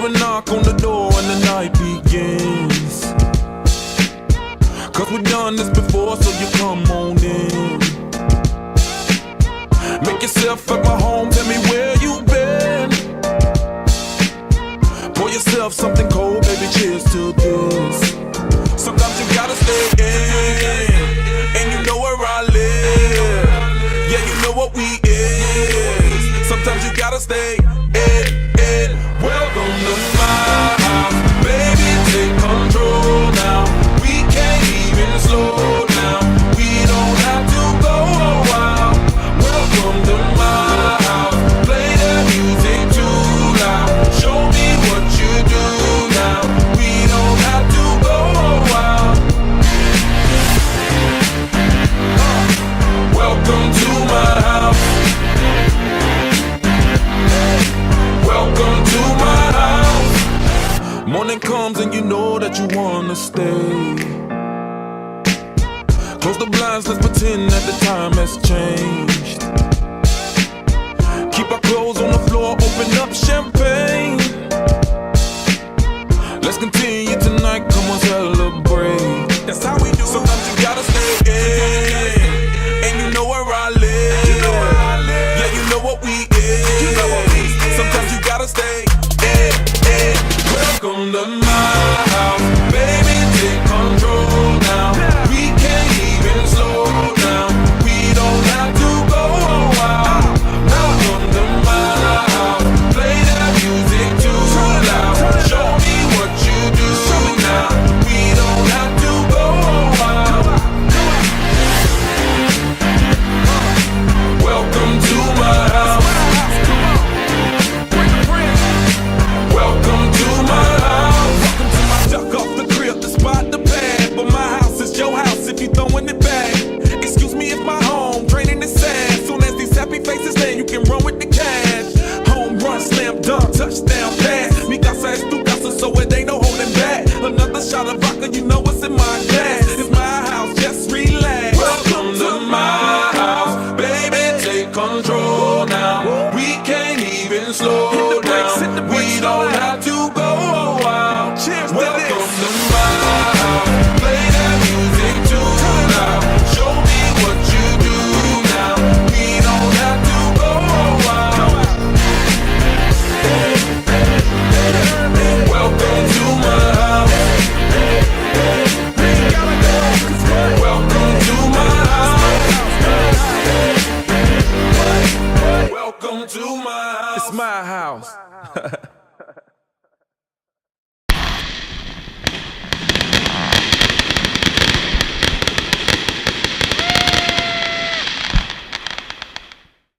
hear a knock on the door and the night begins. Cause we've done this before, so you come on in. Make yourself at my home, tell me where you been. Pour yourself something cold, baby, cheers to this. Sometimes you gotta stay in, and you know where I live. Yeah, you know what we is. Sometimes you gotta stay in. Welcome to my house, baby, take control now. We can't even slow down. We don't have to go a while. Welcome to my house, play the music too loud. Show me what you do now. We don't have to go a while. Welcome to my house. Welcome to my house. Morning comes and you know that you wanna stay. Close the blinds, let's pretend that the time has changed. Keep our clothes on the floor, open up champagne. Let's continue tonight, come on, celebrate. That's how we do. Sometimes you gotta stay in, and you know where I live. Yeah, you know what we is. Sometimes you gotta stay in. Welcome to my house, baby, take control now. We can't even slow down. We don't have to go a while. Welcome to my house, play that music too loud. Show me what you do now. We don't have to go a while. Welcome to my house. Welcome to my house. Duck off the crib, the spot, the pad. But my house is your house if you throwing it back. Excuse me if my home draining the sand. Soon as these happy faces land, you can run with the cash. Home run, slam dunk, touchdown pass. Mi casa es tu casa, so it ain't no holding back. Another shot of vodka, you know what's in my glass. It's my house, just relax. Welcome to my house, baby, take control now. We can't even slow down. We don't have to go a while. Cheers. Welcome to my house, play that music too loud. Show me what you do now. We don't have to go a while. Welcome to my house. Welcome to my house. Welcome to my house. It's my house.